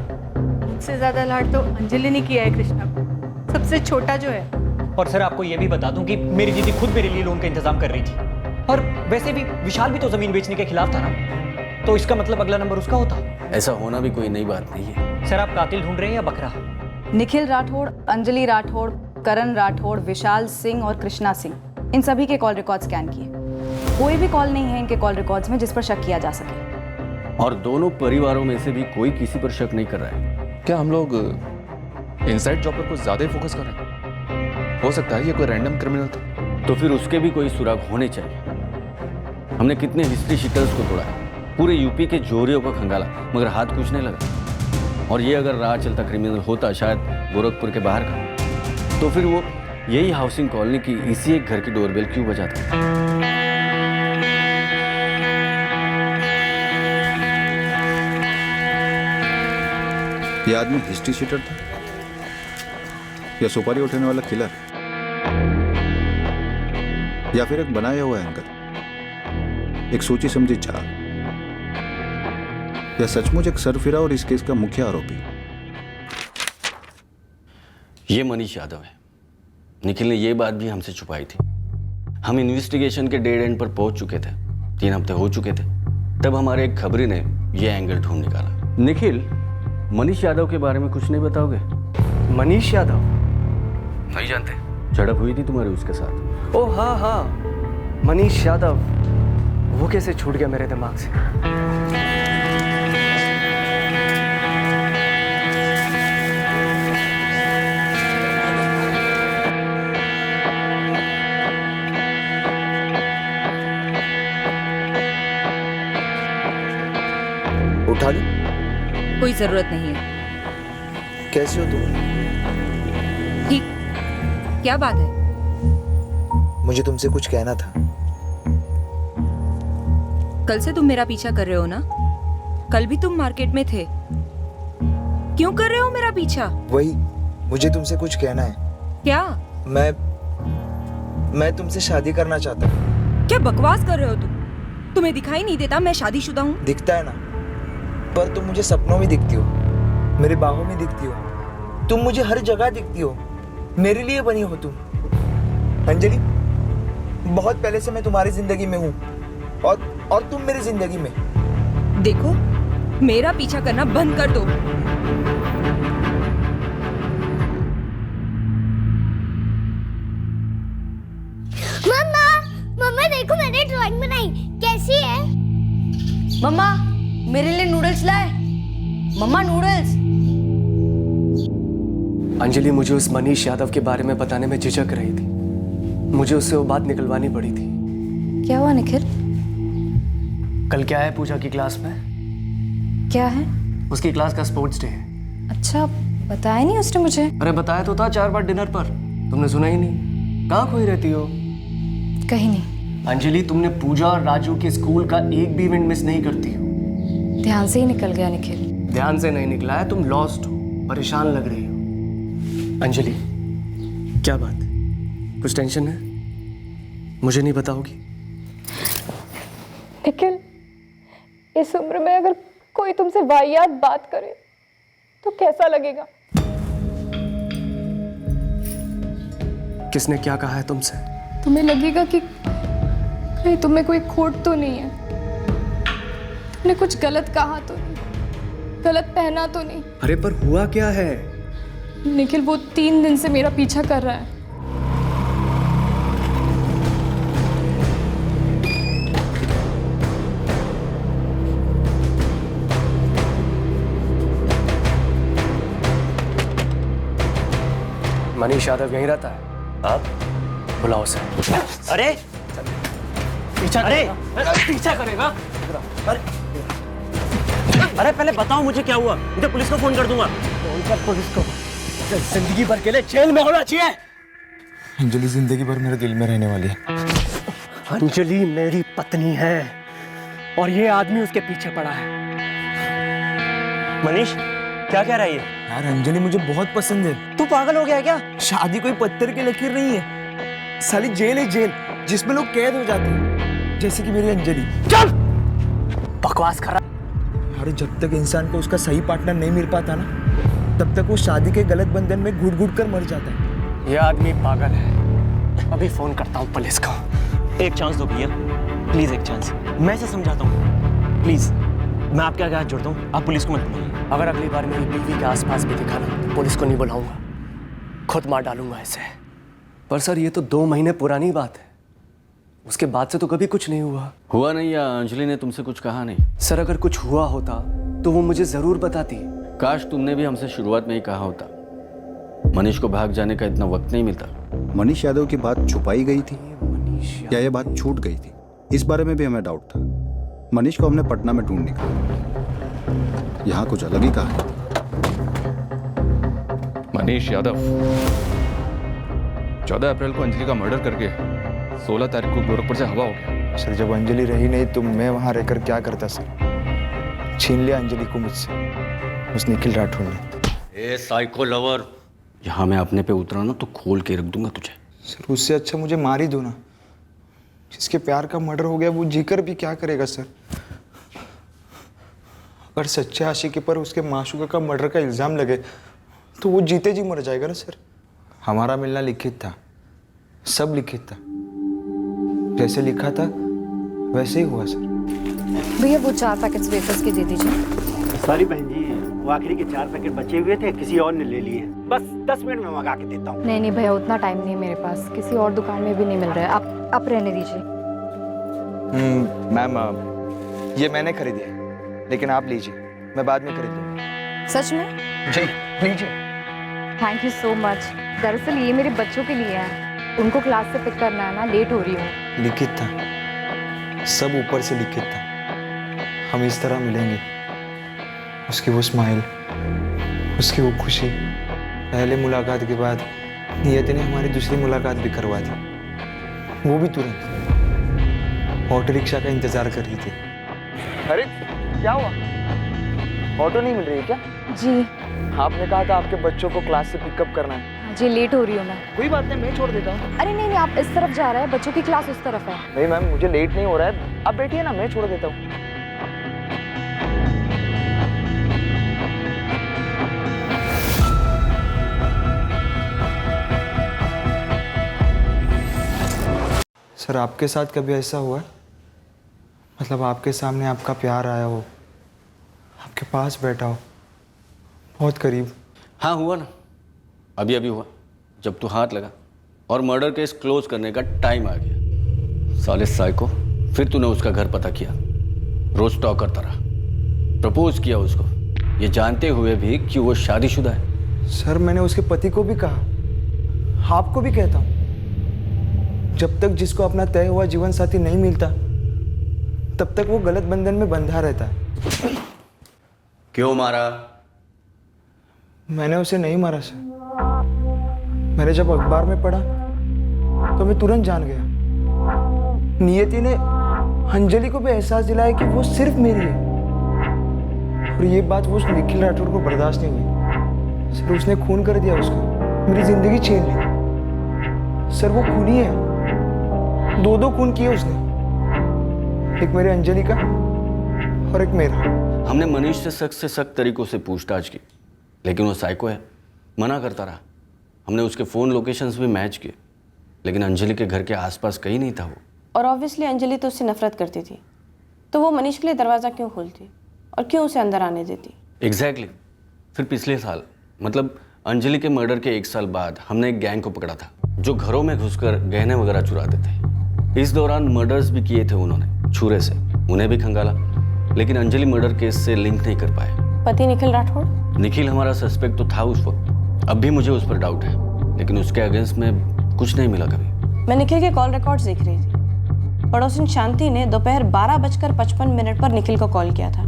सबसे ज्यादा लाड तो अंजलि ने किया है कृष्णा को, सबसे छोटा जो है। और सर आपको ये भी बता दूं कि मेरी दीदी खुद मेरे लिए लोन का इंतजाम कर रही थी। और वैसे भी विशाल भी तो जमीन बेचने के खिलाफ था ना, तो इसका मतलब अगला नंबर उसका होता। ऐसा होना भी कोई नई बात नहीं है। सर आप कातिल ढूंढ रहे हैं या बकरा? निखिल राठौड़, अंजलि राठौड़, करण राठौड़, विशाल सिंह और कृष्णा सिंह, इन सभी के कॉल रिकॉर्ड स्कैन किए। कोई भी कॉल नहीं है इनके कॉल रिकॉर्ड्स में जिस पर शक किया जा सके। और दोनों परिवारों में से भी कोई किसी पर शक नहीं कर रहा है। क्या हम लोग इनसाइड जॉब पर कुछ ज्यादा ही फोकस कर रहे हैं? हो सकता है ये कोई रैंडम क्रिमिनल था। तो फिर उसके भी कोई सुराग होने चाहिए। हमने कितने हिस्ट्री शीटर्स को तोड़ा है, पूरे यूपी के जोरियों को खंगाला, मगर हाथ कुछ नहीं लगा। और ये अगर राह चलता क्रिमिनल होता शायद गोरखपुर के बाहर का, तो फिर वो यही हाउसिंग कॉलोनी की इसी एक घर की डोरबेल क्यों बजाता? ये आदमी हिस्ट्री शीटर था या सुपारी उठाने वाला किलर, या फिर एक बनाया हुआ एंकर, एक सोची समझी चाल, या सचमुच एक सरफिरा और इस केस का मुख्य आरोपी? ये मनीष यादव है। निखिल ने ये बात भी हमसे छुपाई थी। हम इन्वेस्टिगेशन के डेड एंड पर पहुंच चुके थे, 3 हफ्ते हो चुके थे, तब हमारे एक खबरी ने ये एंगल ढूंढ निकाला। निखिल, मनीष यादव के बारे में कुछ नहीं बताओगे? मनीष यादव? नहीं जानते? झड़प हुई थी तुम्हारी उसके साथ? ओ हाँ हाँ, मनीष यादव, वो कैसे छूट गया मेरे दिमाग से। उठा लूं? कोई जरूरत नहीं है। कैसे हो तुम? ठीक, क्या बात है? मुझे तुमसे कुछ कहना था। कल से तुम मेरा पीछा कर रहे हो ना? कल भी तुम मार्केट में थे, क्यों कर रहे हो मेरा पीछा? वही, मुझे तुमसे कुछ कहना है। क्या? मैं तुमसे शादी करना चाहता हूँ। क्या बकवास कर रहे हो तुम? तुम्हें दिखाई नहीं देता मैं शादीशुदा हूँ? दिखता है ना, पर तुम मुझे सपनों में दिखती हो, मेरे बाहों में दिखती हो, तुम मुझे हर जगह दिखती हो, मेरे लिए बनी हो तुम। अंजलि, बहुत पहले से मैं तुम्हारी जिंदगी में हूँ और तुम मेरी जिंदगी में। देखो, मेरा पीछा करना बंद कर दो। मम्मा देखो मैंने ड्राइंग बनाई, कैसी है? मम्मा मेरे लिए नूडल्स लाए। मम्मा नूडल्स। अंजलि मुझे उस मनीष यादव के बारे में बताने में झिझक रही थी। मुझे उससे वो बात निकलवानी पड़ी थी। क्या हुआ निखिल? कल क्या है पूजा की क्लास में? क्या है? उसकी क्लास का स्पोर्ट्स डे है। अच्छा, बताया नहीं उसने मुझे। अरे बताया तो था 4 बार डिनर पर, तुमने सुना ही नहीं। कहाँ खोई रहती हो? कहीं नहीं। अंजलि, तुमने पूजा और राजू के स्कूल का एक भी इवेंट मिस नहीं करती हो। ध्यान से ही निकल गया निखिल। ध्यान से नहीं निकला है, तुम लॉस्ट हो, परेशान लग रही हो। अंजलि, क्या बात? कुछ टेंशन है? मुझे नहीं बताओगी? निखिल, इस उम्र में अगर कोई तुमसे वाहियात बात करे तो कैसा लगेगा? किसने क्या कहा है तुमसे? तुम्हें लगेगा कि कहीं तुम्हें कोई खोट तो नहीं है, तुमने कुछ गलत कहा तो नहीं, गलत पहना तो नहीं। अरे पर हुआ क्या है? निखिल, वो 3 दिन से मेरा पीछा कर रहा है। मनीष यादव यहीं रहता है? आप बुलाओ उसे। अरे पीछा अरे पीछा करेगा? अरे पहले बताओ मुझे क्या हुआ, मुझे पुलिस को फोन कर दूंगा। फोन कर पुलिस को, जिंदगी भर के लिए जेल में होना चाहिए। अंजलि जिंदगी भर मेरे दिल में रहने वाली है। अंजलि मेरी पत्नी है और ये आदमी उसके पीछे पड़ा है। मनीष क्या कह रहा है ये? यार अंजलि मुझे बहुत पसंद है। तू पागल हो गया है क्या? शादी कोई पत्थर की लकीर नहीं है, साली जेल है जेल, जिसमें लोग कैद हो जाते हैं, जैसे कि मेरी अंजलि। चल बकवास कर रहा। अरे जब तक इंसान को उसका सही पार्टनर नहीं मिल पाता ना, तब तक वो शादी के गलत बंधन में घुट घुट कर मर जाता है। ये आदमी पागल है। अभी फोन करता हूँ पुलिस को। एक चांस दो भैया, प्लीज एक चांस। मैं इसे समझाता हूँ, प्लीज। मैं आपके आगे हाथ जोड़ता हूँ, आप पुलिस को मत बुलाइए। अगर अगली बार मेरी बीवी के आसपास भी दिखा ना, तो पुलिस को नहीं बुलाऊंगा, खुद मार डालूंगा इसे। पर सर ये तो 2 महीने पुरानी बात है, उसके बाद से तो कभी कुछ नहीं हुआ नहीं या अंजलि ने तुमसे कुछ कहा नहीं? सर अगर कुछ हुआ होता तो वो मुझे जरूर बताती। काश तुमने भी हमसे शुरुआत में ही कहा होता। मनीष को भाग जाने का इतना वक्त नहीं मिलता। मनीष यादव की बात छुपाई गई थी या ये बात छूट गई थी, इस बारे में भी हमें डाउट था। मनीष को हमने पटना में ढूंढ निकाला, यहाँ कुछ अलग ही कहा। मनीष यादव 14 अप्रैल को अंजलि का मर्डर करके 16 तारीख को गोरखपुर से हवा हो गया। सर जब अंजलि रही नहीं तो मैं वहां रहकर क्या करता सर? छीन लिया अंजलि को मुझसे उस निखिल राठौड़ ने। ए साइको लवर, यहाँ मैं अपने पे उतरा ना तो खोल के रख दूंगा तुझे। सर उससे अच्छा मुझे मार ही दो ना। जिसके प्यार का मर्डर हो गया वो जीकर भी क्या करेगा सर? अगर सच्चे आशिकी पर उसके माशूका का मर्डर का इल्जाम लगे तो वो जीते जी मर जाएगा ना सर। हमारा मिलना लिखित था, सब लिखित था, जैसे लिखा था वैसे ही हुआ सर। भैया वो 4 पैकेट्स वेफर्स के दे दीजिए। सॉरी बहन जी, वो आखिरी के 4 पैकेट बचे हुए थे, किसी और ने ले लिए। बस 10 मिनट में मंगा के देता हूँ। नहीं नहीं भैया, उतना टाइम नहीं है मेरे पास, किसी और दुकान में भी नहीं मिल रहा है। आप रहने दीजिए। मैम ये मैंने खरीदी है, लेकिन आप लीजिए, मैं बाद में खरीद लूँगा। सच में? जी लीजिए। Thank you so much. दरअसल ये मेरे बच्चों के लिए है, उनको क्लास से पिक करना है ना, लेट हो रही हूँ। लिखित था, सब ऊपर से लिखित था, हम इस तरह मिलेंगे। उसकी वो स्माइल, उसकी वो खुशी, पहले मुलाकात के बाद नियति ने हमारी दूसरी मुलाकात भी करवा दी, वो भी तुरंत। ऑटो रिक्शा का इंतजार कर रही थी। अरे क्या हुआ, ऑटो नहीं मिल रही है क्या? जी आपने कहा था आपके बच्चों को क्लास से पिकअप करना है। जी लेट हो रही हूँ मैं। कोई बात नहीं, मैं छोड़ देता हूँ। अरे नहीं नहीं, आप इस तरफ जा रहे हैं, बच्चों की क्लास उस तरफ है। नहीं मैम, मुझे लेट नहीं हो रहा है, आप बैठिए ना, मैं छोड़ देता हूँ। सर आपके साथ कभी ऐसा हुआ है, मतलब आपके सामने आपका प्यार आया हो, आपके पास बैठा हो, बहुत करीब? हाँ हुआ ना, अभी अभी हुआ, जब तू हाथ लगा और मर्डर केस क्लोज करने का टाइम आ गया। साले साइको, फिर तूने उसका घर पता किया, रोज टॉक करता रहा, प्रपोज किया उसको, ये जानते हुए भी कि वो शादीशुदा है। सर मैंने उसके पति को भी कहा, आपको भी कहता हूँ, जब तक जिसको अपना तय हुआ जीवन साथी नहीं मिलता तब तक वो गलत बंधन में बंधा रहता है। क्यों मारा? मैंने उसे नहीं मारा सर, मैंने जब अखबार में पढ़ा तो मैं तुरंत जान गया। नियति ने अंजलि को भी एहसास दिलाया कि वो सिर्फ मेरी है, और ये बात वो उस निखिल राठौड़ को बर्दाश्त नहीं हुई। सर उसने खून कर दिया उसको, मेरी जिंदगी छीन ली। सर वो खूनी है, 2 खून किए उसने, एक मेरे अंजलि का और एक मेरा। हमने मनीष से सख्त तरीकों से पूछताछ की, लेकिन वो साइको है, मना करता रहा। हमने उसके फ़ोन लोकेशंस भी मैच किए, लेकिन अंजलि के घर के आसपास कहीं नहीं था वो। और ऑब्वियसली अंजलि तो उससे नफरत करती थी, तो वो मनीष के लिए दरवाज़ा क्यों खोलती और क्यों उसे अंदर आने देती? एग्जैक्टली। फिर पिछले साल, मतलब अंजलि के मर्डर के 1 साल बाद, हमने एक गैंग को पकड़ा था जो घरों में घुसकर गहने वगैरह चुराते थे। इस दौरान मर्डर्स भी किए थे उन्होंने, छुरे से, उन्हें भी खंगाला, लेकिन अंजलि मर्डर केस से लिंक नहीं कर पाए। पति निखिल राठौड़? निखिल हमारा सस्पेक्ट तो था उस वक्त, अब भी मुझे उस पर डाउट है, लेकिन उसके अगेंस्ट में कुछ नहीं मिला कभी। मैं निखिल के कॉल रिकॉर्ड्स देख रही थी। पड़ोसिन शांति ने दोपहर 12:55 पर निखिल को कॉल किया था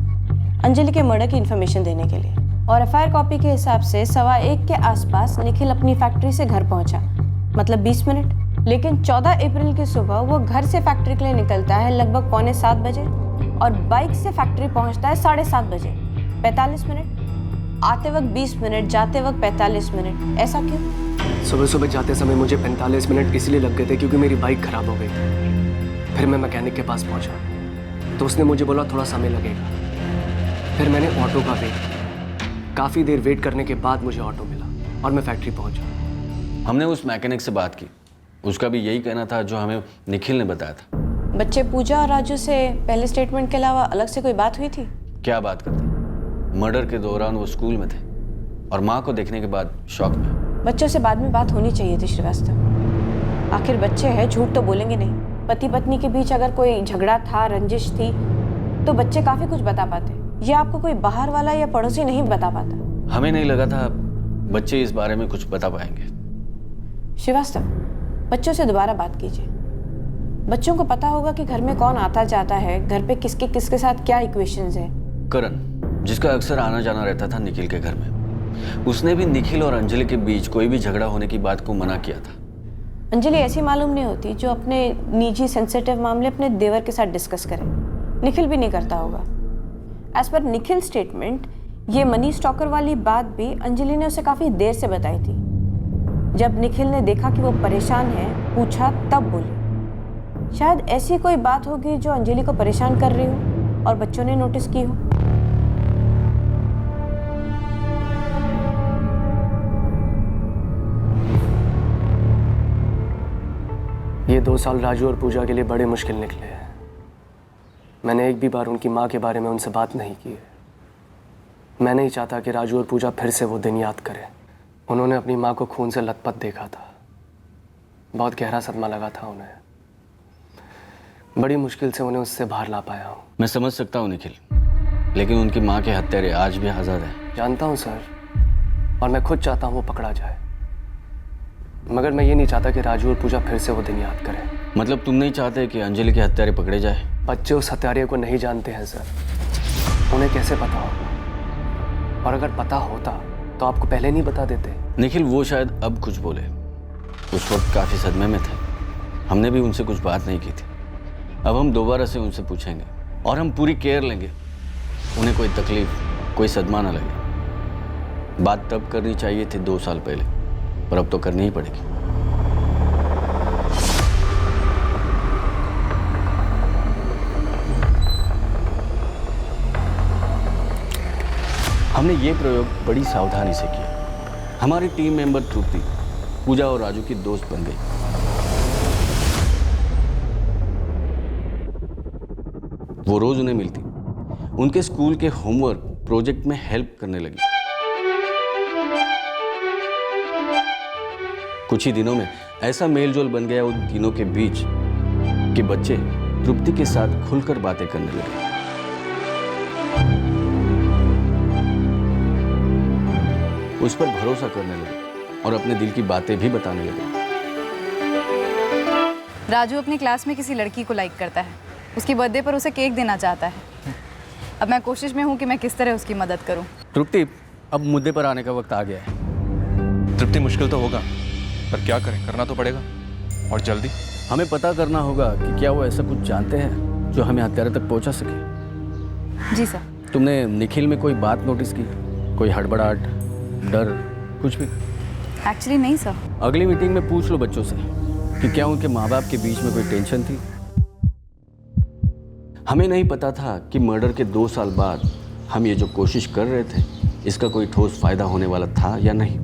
अंजलि के मर्डर की इन्फॉर्मेशन देने के लिए, और एफआईआर कॉपी के हिसाब से 1:15 के आसपास निखिल अपनी फैक्ट्री से घर पहुंचा मतलब 20 मिनट। लेकिन 14 अप्रैल की सुबह वो घर से फैक्ट्री के लिए निकलता है लगभग 6:45 बजे और बाइक से फैक्ट्री पहुंचता है 7:30 बजे। 45 मिनट। आते वक्त 20 मिनट, जाते वक्त 45 मिनट। ऐसा क्यों? सुबह सुबह जाते समय मुझे 45 मिनट इसलिए लग गए थे क्योंकि मेरी बाइक खराब हो गई थी। फिर मैं मैकेनिक के पास पहुंचा तो उसने मुझे बोला थोड़ा समय लगेगा। फिर मैंने ऑटो का वेट, काफ़ी देर वेट करने के बाद मुझे ऑटो मिला और मैं फैक्ट्री पहुंचा। हमने उस मैकेनिक से बात की, उसका भी यही कहना था जो हमें निखिल ने बताया था। बच्चे पूजा और राजू से पहले स्टेटमेंट के अलावा अलग से कोई बात हुई थी? क्या बात करते? मर्डर के दौरान वो स्कूल में थे और माँ को देखने के बाद शॉक में। बच्चों से बाद में बात होनी चाहिए थी श्रीवास्तव। आखिर बच्चे हैं, झूठ तो बोलेंगे नहीं। पति पत्नी के बीच अगर कोई झगड़ा था, रंजिश थी, तो बच्चे काफी कुछ बता पाते। ये आपको कोई बाहर वाला या पड़ोसी नहीं बता पाता। हमें नहीं लगा था बच्चे इस बारे में कुछ बता पाएंगे। श्रीवास्तव, बच्चों से दोबारा बात कीजिए। बच्चों को पता होगा कि घर में कौन आता जाता है, घर पे किसके साथ क्या इक्वेशंस है। करण, जिसका अक्सर आना जाना रहता था निखिल के घर में, उसने भी निखिल और अंजलि के बीच कोई भी झगड़ा होने की बात को मना किया था। अंजलि ऐसी मालूम नहीं होती जो अपने निजी सेंसिटिव मामले अपने देवर के साथ डिस्कस करे। निखिल भी नहीं करता होगा। एज पर निखिल स्टेटमेंट, ये मनी स्टॉकर वाली बात भी अंजलि ने उसे काफी देर से बताई थी। जब निखिल ने देखा कि वो परेशान है, पूछा, तब बोली। शायद ऐसी कोई बात होगी जो अंजलि को परेशान कर रही हो और बच्चों ने नोटिस की हो। ये 2 साल राजू और पूजा के लिए बड़े मुश्किल निकले हैं। मैंने एक भी बार उनकी माँ के बारे में उनसे बात नहीं की है। मैं नहीं चाहता कि राजू और पूजा फिर से वो दिन याद करें। उन्होंने अपनी माँ को खून से लथपथ देखा था। बहुत गहरा सदमा लगा था उन्हें। बड़ी मुश्किल से उन्हें उससे बाहर ला पाया हूँ। मैं समझ सकता हूँ निखिल, लेकिन उनकी माँ के हत्यारे आज भी आज़ाद हैं। जानता हूँ सर, और मैं खुद चाहता हूँ वो पकड़ा जाए, मगर मैं ये नहीं चाहता कि राजू और पूजा फिर से वो दिन याद करें। मतलब तुम नहीं चाहते कि अंजलि के हत्यारे पकड़े जाए? बच्चे उस हत्यारे को नहीं जानते हैं सर, उन्हें कैसे पता होगा? और अगर पता होता तो आपको पहले नहीं बता देते। निखिल, वो शायद अब कुछ बोले, उस वक्त काफ़ी सदमे में थे। हमने भी उनसे कुछ बात नहीं की थी। अब हम दोबारा से उनसे पूछेंगे और हम पूरी केयर लेंगे, उन्हें कोई तकलीफ, कोई सदमा ना लगे। बात तब करनी चाहिए थी 2 साल पहले, पर अब तो करनी ही पड़ेगी। हमने ये प्रयोग बड़ी सावधानी से किया। हमारी टीम मेंबर तृप्ति पूजा और राजू की दोस्त बन गई। वो रोज उन्हें मिलती, उनके स्कूल के होमवर्क प्रोजेक्ट में हेल्प करने लगी। कुछ ही दिनों में ऐसा मेलजोल बन गया उन तीनों के बीच कि बच्चे तृप्ति के साथ खुलकर बातें करने लगे। उस पर भरोसा करने लगे और अपने दिल की बातें भी बताने लगे। राजू अपनी क्लास में किसी लड़की को लाइक करता है। उसकी बर्थडे पर उसे केक देना चाहता है। अब मैं कोशिश में हूँ कि मैं किस तरह उसकी मदद करूँ। तृप्ति, अब मुद्दे पर आने का वक्त आ गया है। तृप्ति, मुश्किल तो होगा, पर क्या करें, करना तो पड़ेगा, और जल्दी। हमें पता करना होगा कि क्या वो ऐसा कुछ जानते हैं जो हमें हत्यारे तक पहुंचा सके। जी सर। तुमने निखिल में कोई बात नोटिस की? कोई हड़बड़ाहट, डर, कुछ भी? एक्चुअली नहीं सर। अगली मीटिंग में पूछ लो बच्चों से कि क्या उनके माँ बाप के बीच में कोई टेंशन थी। हमें नहीं पता था कि मर्डर के 2 साल बाद हम ये जो कोशिश कर रहे थे, इसका कोई ठोस फायदा होने वाला था या नहीं।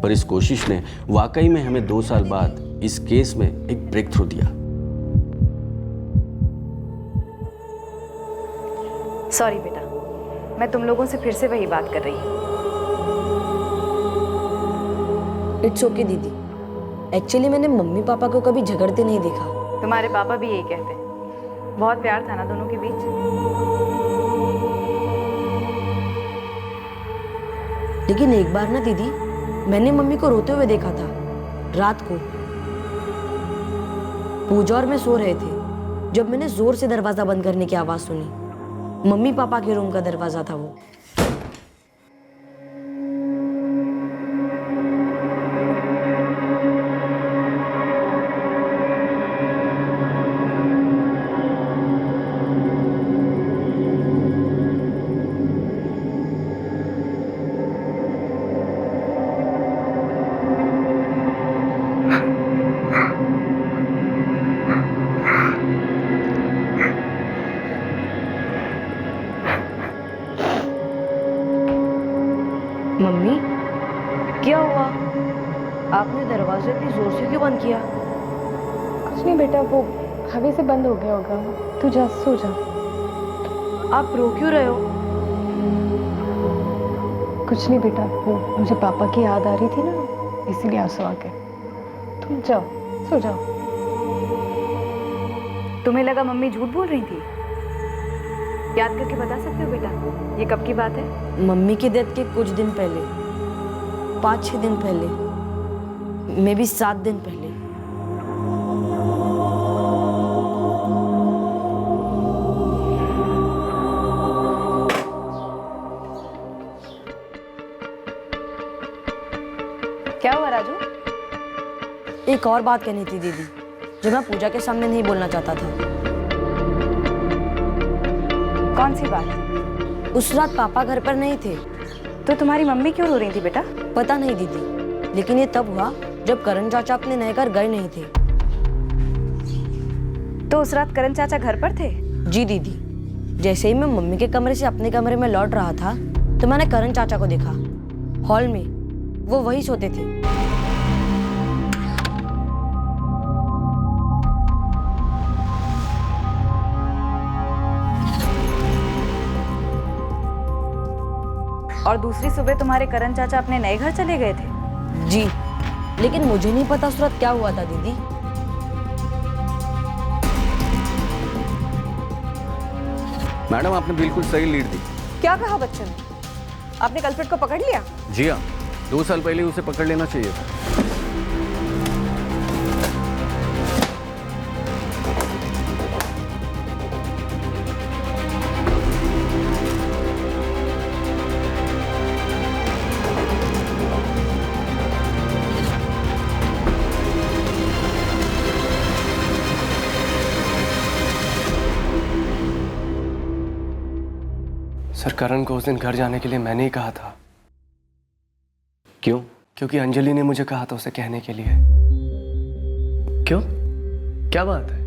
पर इस कोशिश ने वाकई में हमें 2 साल बाद इस केस में एक ब्रेक थ्रू दिया। सॉरी बेटा, मैं तुम लोगों से फिर से वही बात कर रही हूँ। इट्स ओके दीदी। एक्चुअली मैंने मम्मी पापा को कभी झगड़ते नहीं देखा। तुम्हारे पापा भी यही कहते हैं। बहुत प्यार था ना दोनों के बीच। लेकिन एक बार ना दीदी, मैंने मम्मी को रोते हुए देखा था रात को। पूजा और मैं सो रहे थे जब मैंने जोर से दरवाजा बंद करने की आवाज सुनी। मम्मी पापा के रूम का दरवाजा था वो। आपने दरवाजे इतनी जोर से क्यों बंद किया? कुछ नहीं बेटा, वो हवा से बंद हो गया होगा। तू जा, सो जा। आप रो क्यों रहे हो? कुछ नहीं बेटा, वो मुझे पापा की याद आ रही थी ना, इसीलिए आंसू आ गए। तुम जाओ, सो जाओ। तुम्हें लगा मम्मी झूठ बोल रही थी? याद करके बता सकते हो बेटा, ये कब की बात है? मम्मी की डेथ के कुछ दिन पहले, 5-6 दिन पहले, मे बी 7 दिन पहले। क्या हुआ राजू? एक और बात कहनी थी दीदी, जो मैं पूजा के सामने नहीं बोलना चाहता था। कौन सी बात? उस रात पापा घर पर नहीं थे। तो तुम्हारी मम्मी क्यों रो रही थी बेटा? पता नहीं दीदी, लेकिन ये तब हुआ जब करण चाचा अपने नए घर गए नहीं थे। तो उस रात करण चाचा घर पर थे? जी दीदी, जैसे ही मैं मम्मी के कमरे से अपने कमरे में लौट रहा था तो मैंने करण चाचा को देखा हॉल में, वो वहीं सोते थे। और दूसरी सुबह तुम्हारे करण चाचा अपने नए घर चले गए थे? जी, लेकिन मुझे नहीं पता उस रात क्या हुआ था दीदी। मैडम आपने बिल्कुल सही लीड दी। क्या कहा बच्चों ने? आपने कल्प्रिट को पकड़ लिया? जी हाँ, 2 साल पहले उसे पकड़ लेना चाहिए था। सर, करण को उस दिन घर जाने के लिए मैंने ही कहा था। क्यों? क्योंकि अंजलि ने मुझे कहा था उसे कहने के लिए। क्यों? क्या बात है?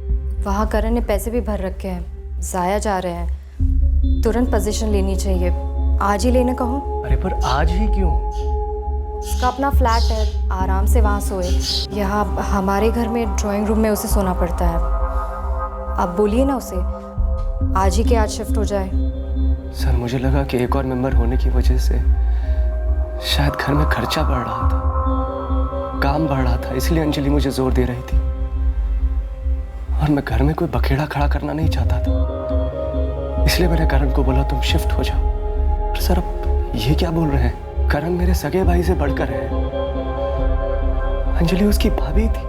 वहाँ करण ने पैसे भी भर रखे हैं, ज़ाया जा रहे हैं। तुरंत पोजीशन लेनी चाहिए, आज ही लेने कहूँ? अरे पर आज ही क्यों? उसका अपना फ्लैट है, आराम से वहाँ सोए। यहाँ हमारे घर में ड्राइंग रूम में उसे सोना पड़ता है। आप बोलिए ना उसे, आज ही के आज शिफ्ट हो जाए। सर, मुझे लगा कि एक और मेंबर होने की वजह से शायद घर में खर्चा बढ़ रहा था, काम बढ़ रहा था, इसलिए अंजलि मुझे जोर दे रही थी। और मैं घर में कोई बखेड़ा खड़ा करना नहीं चाहता था, इसलिए मैंने करण को बोला तुम शिफ्ट हो जाओ। पर सर, अब ये क्या बोल रहे हैं? करण मेरे सगे भाई से बढ़कर है। अंजलि उसकी भाभी थी,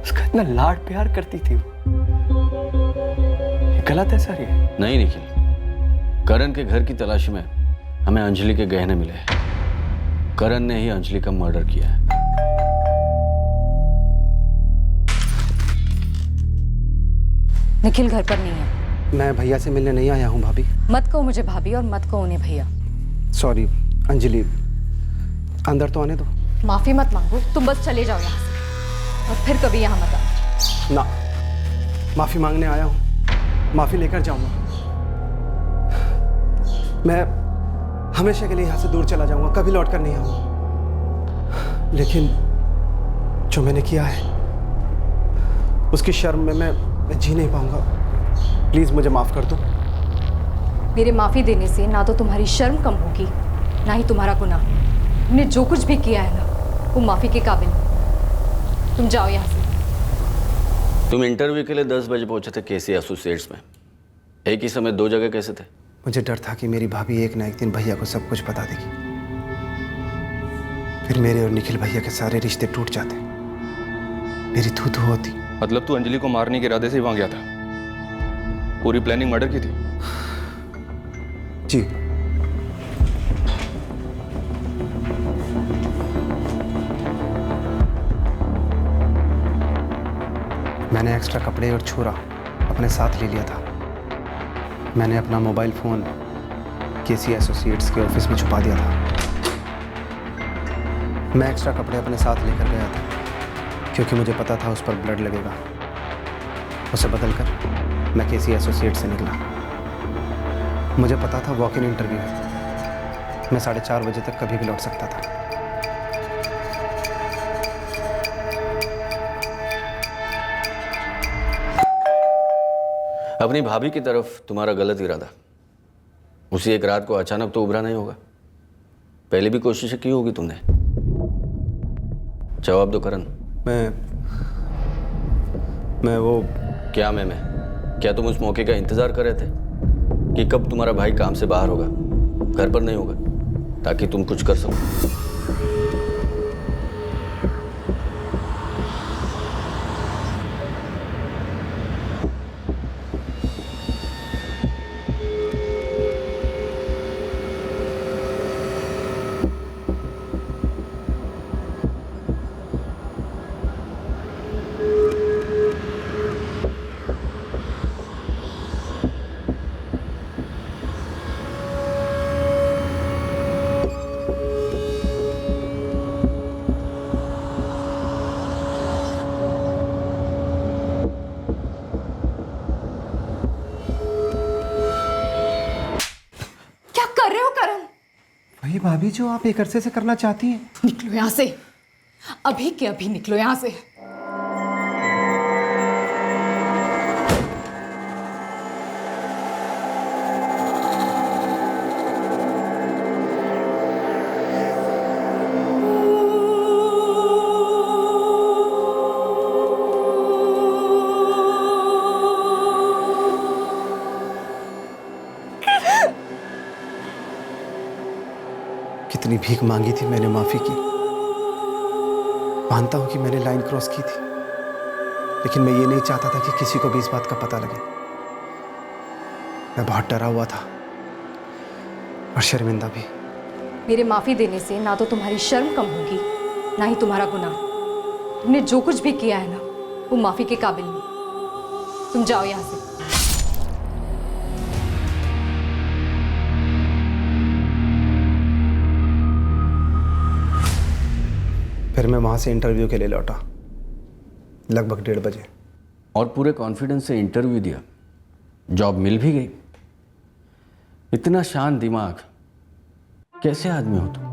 उसका इतना लाड प्यार करती थी। गलत है सर ये? नहीं निखिल, करण के घर की तलाशी में हमें अंजलि के गहने मिले हैं। करण ने ही अंजलि का मर्डर किया है। निखिल घर पर नहीं है। मैं भैया से मिलने नहीं आया हूँ भाभी। मत कहो मुझे भाभी और मत कहो उन्हें भैया। सॉरी अंजलि, अंदर तो आने दो। माफी मत मांगो, तुम बस चले जाओ यहाँ से और फिर कभी यहाँ मत आना। ना, माफी मांगने आया हूँ, माफी लेकर जाऊंगा। मैं हमेशा के लिए यहाँ से दूर चला जाऊंगा, कभी लौट कर नहीं आऊंगा। लेकिन जो मैंने किया है उसकी शर्म में मैं जी नहीं पाऊंगा। प्लीज मुझे माफ कर दो। मेरे माफी देने से ना तो तुम्हारी शर्म कम होगी, ना ही तुम्हारा गुनाह। तुमने जो कुछ भी किया है ना, वो माफी के काबिल है। तुम जाओ यहाँ से। तुम इंटरव्यू के लिए 10 बजे पहुंचे थे केसी एसोसिएट्स में। एक ही समय 2 जगह कैसे थे? मुझे डर था कि मेरी भाभी एक ना एक दिन भैया को सब कुछ बता देगी, फिर मेरे और निखिल भैया के सारे रिश्ते टूट जाते, मेरी थू होती। मतलब तू अंजलि को मारने के इरादे से ही वहां गया था? पूरी प्लानिंग मर्डर की थी? जी। मैंने एक्स्ट्रा कपड़े और छुरा अपने साथ ले लिया था। मैंने अपना मोबाइल फ़ोन केसी एसोसिएट्स के ऑफिस में छुपा दिया था। मैं एक्स्ट्रा कपड़े अपने साथ लेकर गया था क्योंकि मुझे पता था उस पर ब्लड लगेगा। उसे बदलकर मैं केसी एसोसिएट से निकला। मुझे पता था वॉक इन इंटरव्यू है, मैं 4:30 बजे तक कभी भी लौट सकता था। अपनी भाभी की तरफ तुम्हारा गलत इरादा उसी एक रात को अचानक तो उभरा नहीं होगा। पहले भी कोशिशें की होगी तुमने। जवाब दो करण। मैं वो क्या मैं क्या तुम उस मौके का इंतजार कर रहे थे कि कब तुम्हारा भाई काम से बाहर होगा, घर पर नहीं होगा, ताकि तुम कुछ कर सको? वही भाभी जो आप एक अरसे से करना चाहती हैं। निकलो यहाँ से, अभी के अभी निकलो यहाँ से। कितनी भीख मांगी थी मैंने माफी की। मानता हूं कि मैंने लाइन क्रॉस की थी, लेकिन मैं ये नहीं चाहता था कि किसी को भी इस बात का पता लगे। मैं बहुत डरा हुआ था और शर्मिंदा भी। मेरे माफी देने से ना तो तुम्हारी शर्म कम होगी, ना ही तुम्हारा गुनाह। तुमने जो कुछ भी किया है ना, वो माफी के काबिल नहीं। तुम जाओ यहाँ से। फिर मैं वहां से इंटरव्यू के लिए लौटा लगभग 1:30 बजे। और पूरे कॉन्फिडेंस से इंटरव्यू दिया, जॉब मिल भी गई। इतना शांत दिमाग, कैसे आदमी हो तुम?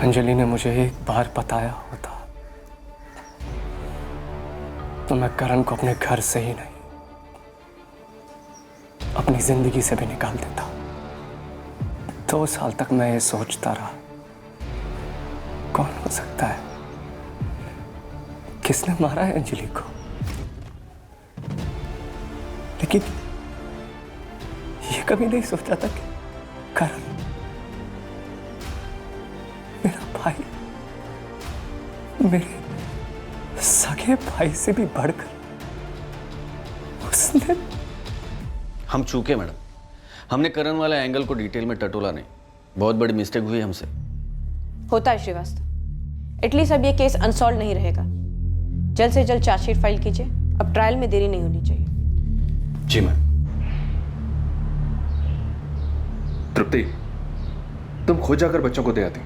अंजलि ने मुझे एक बार बताया होता तो मैं करण को अपने घर से ही नहीं, अपनी जिंदगी से भी निकाल देता। 2 साल तक मैं ये सोचता रहा, कौन हो सकता है, किसने मारा है अंजलि को। लेकिन ये कभी नहीं सोचा था कि करण, मेरा भाई, मेरे सगे भाई से भी बढ़कर उसने। हम चूके मैडम, हमने करण वाला एंगल को डिटेल में टटोला नहीं। बहुत बड़ी मिस्टेक हुई हमसे। होता है श्रीवास्तव, एटलीस्ट अब ये केस अनसॉल्व नहीं रहेगा। जल्द से जल्द चार्जशीट फाइल कीजिए, अब ट्रायल में देरी नहीं होनी चाहिए। जी मैम। तृप्ति, तुम खुद जाकर बच्चों को दे आती,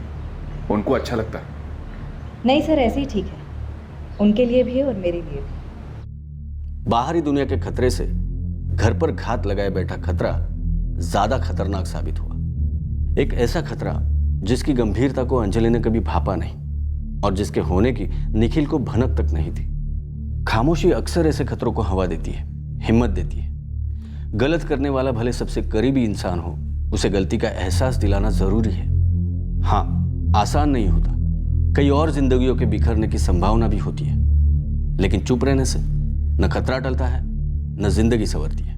उनको अच्छा लगता है। नहीं सर, ऐसे ही ठीक है, उनके लिए भी और मेरे लिए भी। बाहरी दुनिया के खतरे से घर पर घात लगाए बैठा खतरा ज्यादा खतरनाक साबित हुआ। एक ऐसा खतरा जिसकी गंभीरता को अंजलि ने कभी भापा नहीं और जिसके होने की निखिल को भनक तक नहीं थी। खामोशी अक्सर ऐसे खतरों को हवा देती है, हिम्मत देती है। गलत करने वाला भले सबसे करीबी इंसान हो, उसे गलती का एहसास दिलाना जरूरी है। हाँ, आसान नहीं होता, कई और जिंदगियों के बिखरने की संभावना भी होती है, लेकिन चुप रहने से न खतरा टलता है न जिंदगी संवरती है।